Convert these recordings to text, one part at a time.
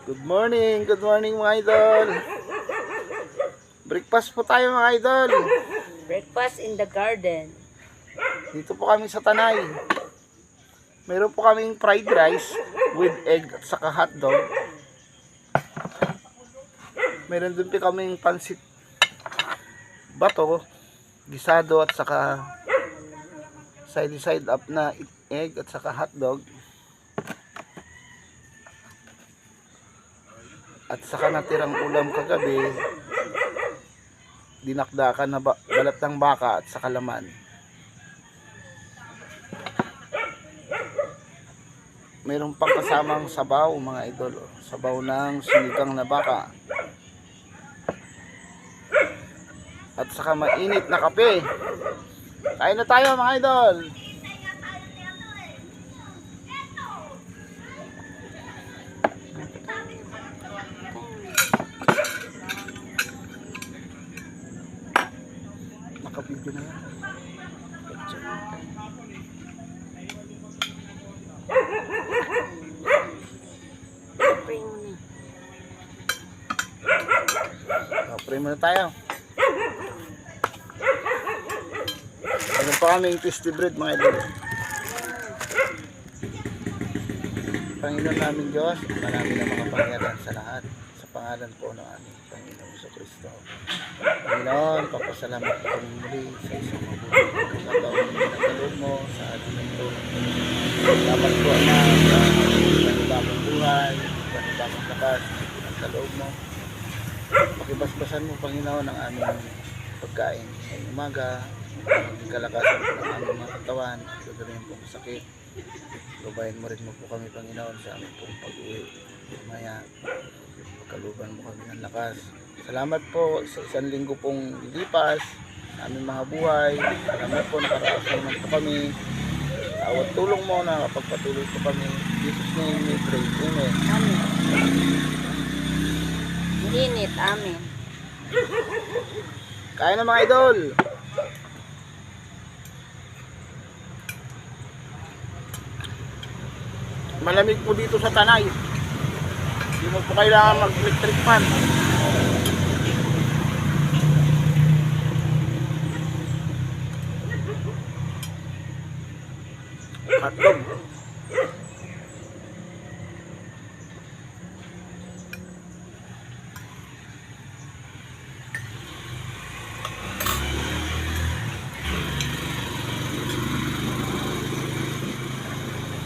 Good morning mga idol. Breakfast po tayo mga idol. Breakfast in the garden. Dito po kami sa Tanay. Meron po kaming fried rice with egg at saka hotdog. Meron din po kaming pansit bato, gisado at saka side up na egg at saka hotdog. At saka natirang ulam kagabi, dinakdakan na balat ng baka at saka laman. Mayroon pang kasamang sabaw mga idol, sabaw ng sinigang na baka. At saka mainit na kape. Kain na tayo mga idol. Nakabidyo na yan. Pray muna tayo. Meron pa kaming tasty bread mga idol. Panginoon namin Diyos, marami na mga pangyarihan sa lahat. Sa pangalan po ng aming Panginoon Jesucristo. Panginoon, papasalamat po kami muli sa isang mabuting pagkakataon ng kaloob mo sa ating mundo. Dapat po na sa panibagong buhay, panibagong lakas ng kaloob mo. Pakibasbasan mo Panginoon ang aming pagkain sa umaga, ang kalakasan po ng aming mga katawan, gagawin pong sakit. Lubayan mo rin mo po kami Panginoon sa aming pong pag-uwi. Maya, pagkaluban mo kami ng lakas. Salamat po sa isang linggo pong lilipas sa aming mga buhay. Salamat po nakaraos naman po kami. Sa awat tulong mo na kapagpatuloy po kami. Jesus name we pray. Amen. Init, amen. Kain na mga idol. Malamig po dito sa Tanay. Hindi mo po kailangan mag-electric fan. Hotdog.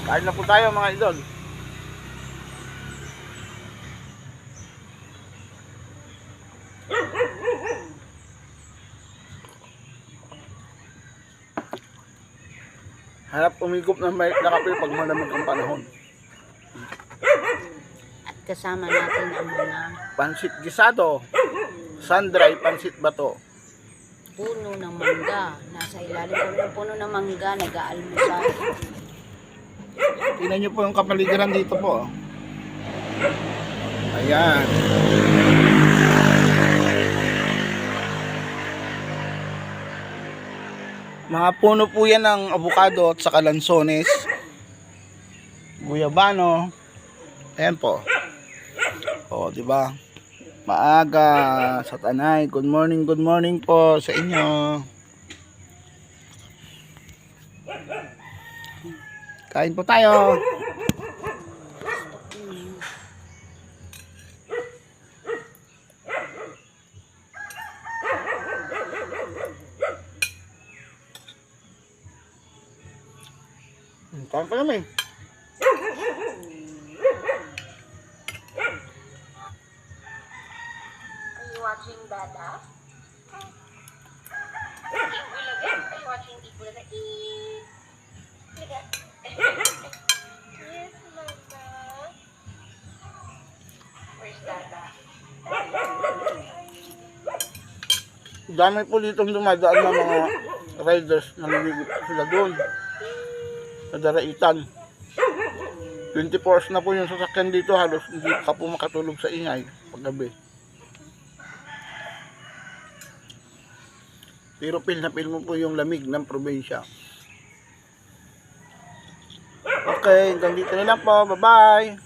Kain na po tayo mga idol. Harap umigop ng may kape pag malamig ang panahon. At kasama natin ang mga Pansit gisado, sun-dry pansit bato. puno ng mangga. Nasa ilalim kami ng puno ng mangga, nag-aalmusal. Tingnan nyo po yung kapaligiran dito po. Ayan. Mga puno po yan ng avocado at saka lansones. Guyabano. Ayan po. O, di ba? Maaga sa Tanay. Good morning po sa inyo. Kain po tayo. Kain pa naman. Are you watching Dada? Are you watching Ibulaga? Yes, Mama. Where's Dada? Dami po dito dumadaan ng mga riders na naliligo sila doon. Sa Daraitan. 24 hours na po yung sasakyan dito, halos hindi ka po makatulog sa ingay paggabi. Pero feel na feel mo po yung lamig ng probinsya. Okay, hanggang dito na lang po. Bye-bye!